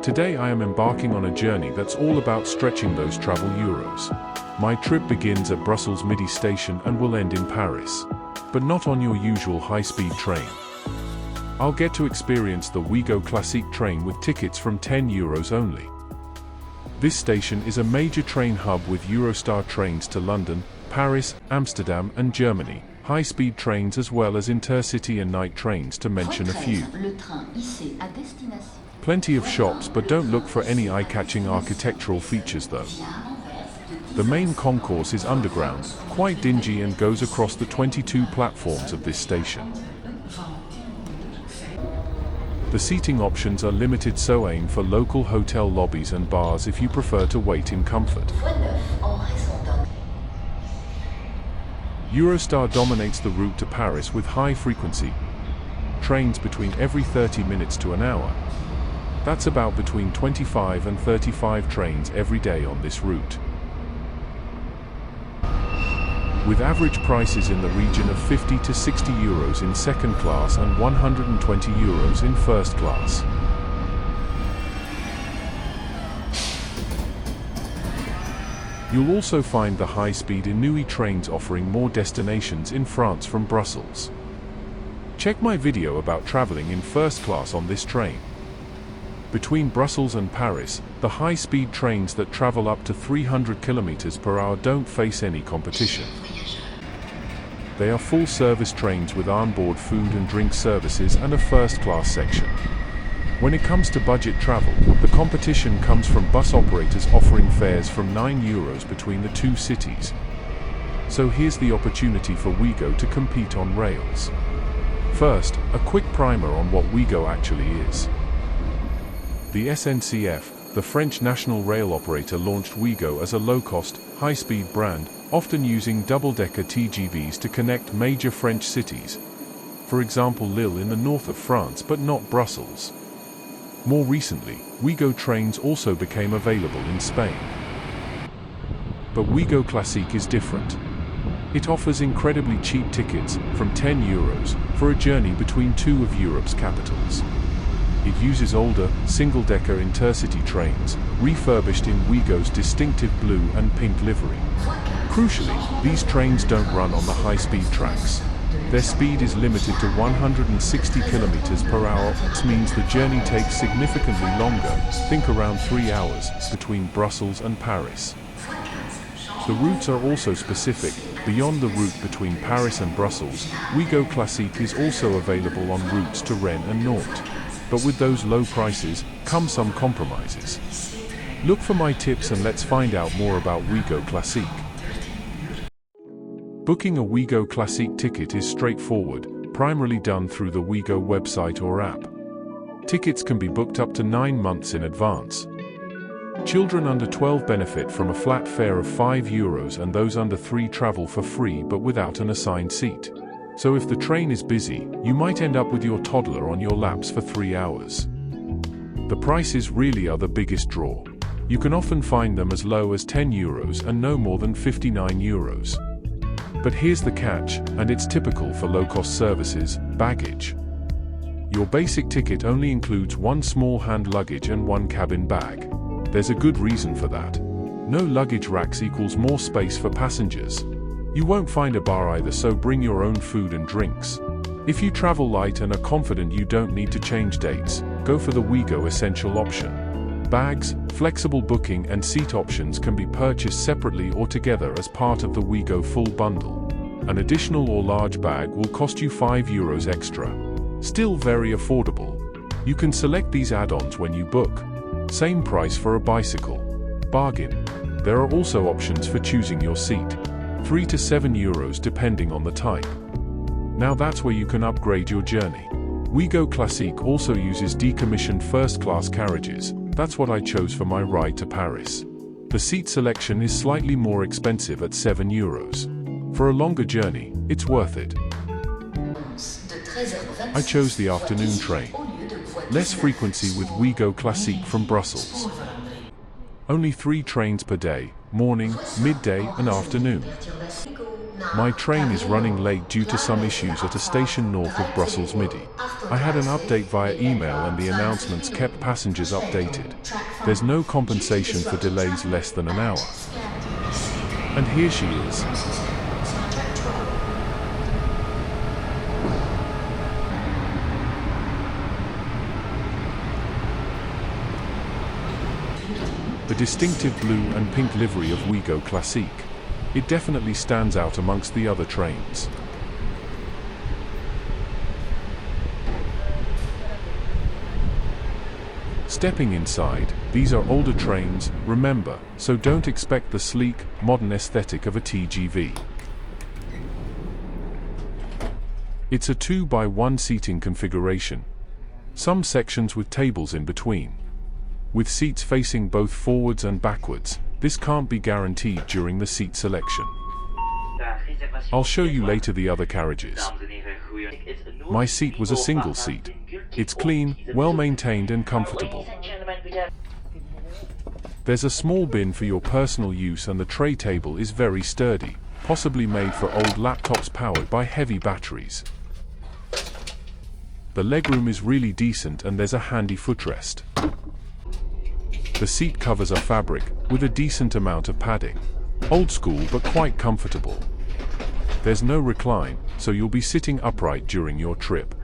Today I am embarking on a journey that's all about stretching those travel euros. My trip begins at Brussels Midi station and will end in Paris. But not on your usual high-speed train. I'll get to experience the OUIGO Classique train with tickets from €10 only. This station is a major train hub with Eurostar trains to London, Paris, Amsterdam and Germany, high-speed trains as well as intercity and night trains to mention a few. Plenty of shops, but don't look for any eye-catching architectural features though. The main concourse is underground, quite dingy and goes across the 22 platforms of this station. The seating options are limited, so aim for local hotel lobbies and bars if you prefer to wait in comfort. Eurostar dominates the route to Paris with high frequency trains between every 30 minutes to an hour. That's about between 25 and 35 trains every day on this route. With average prices in the region of 50 to 60 euros in second class and 120 euros in first class. You'll also find the high-speed OUIGO trains offering more destinations in France from Brussels. Check my video about traveling in first class on this train. Between Brussels and Paris, the high-speed trains that travel up to 300 km per hour don't face any competition. They are full-service trains with onboard food and drink services and a first-class section. When it comes to budget travel, the competition comes from bus operators offering fares from €9 between the two cities. So here's the opportunity for OUIGO to compete on rails. First, a quick primer on what OUIGO actually is. The SNCF, the French national rail operator, launched OUIGO as a low-cost, high-speed brand, often using double-decker TGVs to connect major French cities. For example, Lille in the north of France, but not Brussels. More recently, OUIGO trains also became available in Spain. But OUIGO Classique is different. It offers incredibly cheap tickets, from €10, for a journey between two of Europe's capitals. It uses older, single-decker intercity trains, refurbished in OUIGO's distinctive blue and pink livery. Crucially, these trains don't run on the high-speed tracks. Their speed is limited to 160 km per hour, which means the journey takes significantly longer, think around 3 hours, between Brussels and Paris. The routes are also specific. Beyond the route between Paris and Brussels, OUIGO Classique is also available on routes to Rennes and Nantes. But with those low prices, come some compromises. Look for my tips and let's find out more about OUIGO Classique. Booking a OUIGO Classique ticket is straightforward, primarily done through the OUIGO website or app. Tickets can be booked up to 9 months in advance. Children under 12 benefit from a flat fare of €5 and those under 3 travel for free but without an assigned seat. So if the train is busy, you might end up with your toddler on your laps for 3 hours. The prices really are the biggest draw. You can often find them as low as €10 and no more than €59. But here's the catch, and it's typical for low-cost services: baggage. Your basic ticket only includes 1 small hand luggage and 1 cabin bag. There's a good reason for that. No luggage racks equals more space for passengers. You won't find a bar either, so bring your own food and drinks. If you travel light and are confident you don't need to change dates, go for the OUIGO Essential option. Bags, flexible booking and seat options can be purchased separately or together as part of the OUIGO full bundle. An additional or large bag will cost you €5 extra. Still very affordable. You can select these add-ons when you book. Same price for a bicycle. Bargain. There are also options for choosing your seat. €3 to €7 depending on the type. Now that's where you can upgrade your journey. OUIGO Classique also uses decommissioned first-class carriages. That's what I chose for my ride to Paris. The seat selection is slightly more expensive at €7. For a longer journey, it's worth it. I chose the afternoon train. Less frequency with OUIGO Classique from Brussels. Only 3 trains per day, morning, midday and afternoon. My train is running late due to some issues at a station north of Brussels Midi. I had an update via email and the announcements kept passengers updated. There's no compensation for delays less than an hour. And here she is. The distinctive blue and pink livery of OUIGO Classique. It definitely stands out amongst the other trains. Stepping inside, these are older trains, remember, so don't expect the sleek, modern aesthetic of a TGV. It's a 2x1 seating configuration. Some sections with tables in between. With seats facing both forwards and backwards, this can't be guaranteed during the seat selection. I'll show you later the other carriages. My seat was a single seat. It's clean, well maintained and comfortable. There's a small bin for your personal use and the tray table is very sturdy, possibly made for old laptops powered by heavy batteries. The legroom is really decent and there's a handy footrest. The seat covers are fabric, with a decent amount of padding. Old school but quite comfortable. There's no recline, so you'll be sitting upright during your trip.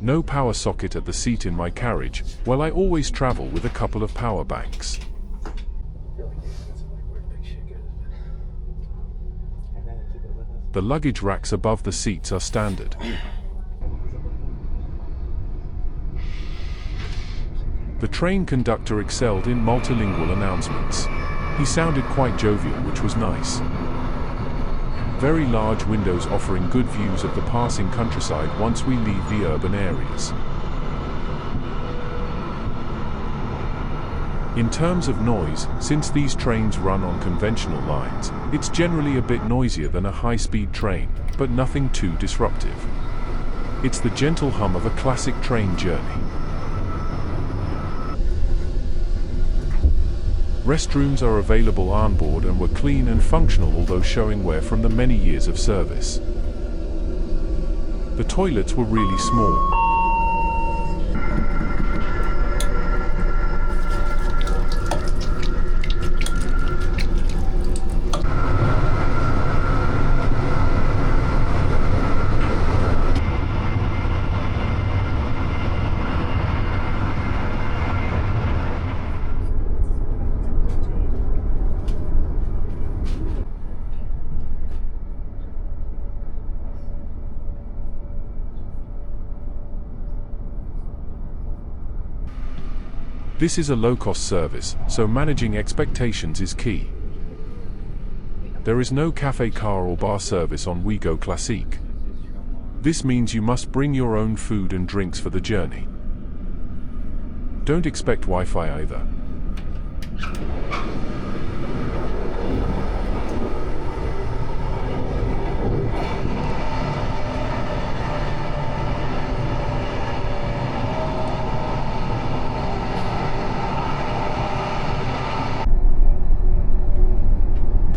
No power socket at the seat in my carriage, while I always travel with a couple of power banks. The luggage racks above the seats are standard. The train conductor excelled in multilingual announcements. He sounded quite jovial, which was nice. Very large windows offering good views of the passing countryside once we leave the urban areas. In terms of noise, since these trains run on conventional lines, it's generally a bit noisier than a high-speed train, but nothing too disruptive. It's the gentle hum of a classic train journey. Restrooms are available on board and were clean and functional, although showing wear from the many years of service. The toilets were really small. This is a low-cost service, so managing expectations is key. There is no cafe car or bar service on OUIGO Classique. This means you must bring your own food and drinks for the journey. Don't expect Wi-Fi either.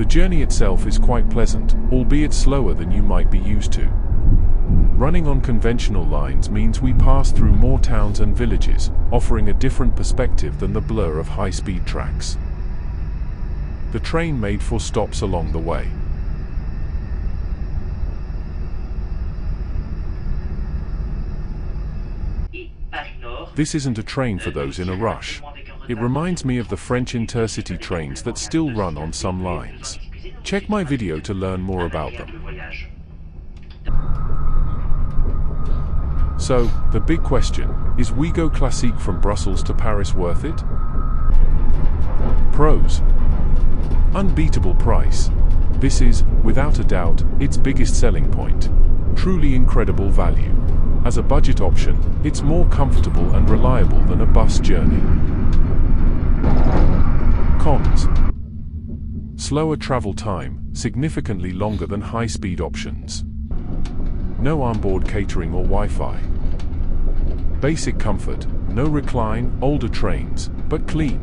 The journey itself is quite pleasant, albeit slower than you might be used to. Running on conventional lines means we pass through more towns and villages, offering a different perspective than the blur of high-speed tracks. The train made for stops along the way. This isn't a train for those in a rush. It reminds me of the French intercity trains that still run on some lines. Check my video to learn more about them. So, the big question, is OUIGO Classique from Brussels to Paris worth it? Pros. Unbeatable price. This is, without a doubt, its biggest selling point. Truly incredible value. As a budget option, it's more comfortable and reliable than a bus journey. Cons. Slower travel time, significantly longer than high-speed options. No onboard catering or Wi-Fi. Basic comfort, no recline, older trains, but clean.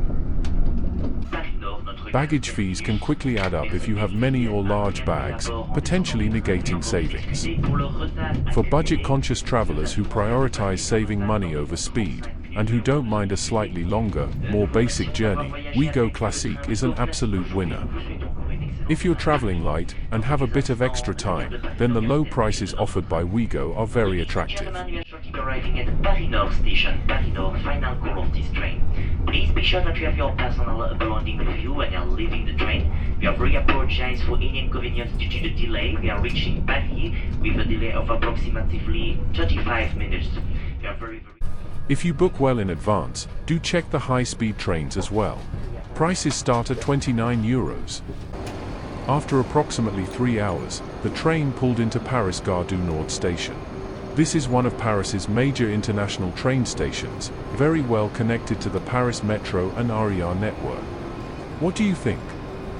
Baggage fees can quickly add up if you have many or large bags, potentially negating savings. For budget-conscious travelers who prioritize saving money over speed, and who don't mind a slightly longer, more basic journey, OUIGO Classique is an absolute winner. If you're traveling light and have a bit of extra time, then the low prices offered by OUIGO are very attractive. Arriving at the Paris Nord station, Paris Nord, final call of this train. Please be sure that you have your personal belongings with you when you're leaving the train. We are very apologize for any inconvenience due to the delay. We are reaching Paris with a delay of approximately 35 minutes. We are very If you book well in advance, do check the high-speed trains as well. Prices start at €29. After approximately 3 hours, the train pulled into Paris Gare du Nord station. This is one of Paris's major international train stations, very well connected to the Paris Metro and RER network. What do you think?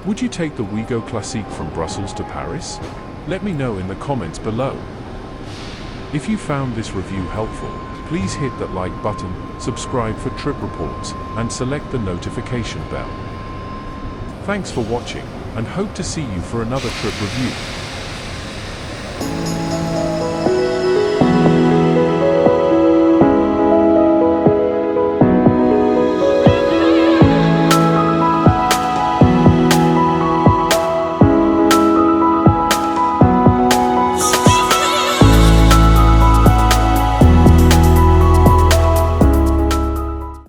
Would you take the OUIGO Classique from Brussels to Paris? Let me know in the comments below. If you found this review helpful, please hit that like button, subscribe for trip reports, and select the notification bell. Thanks for watching, and hope to see you for another trip review.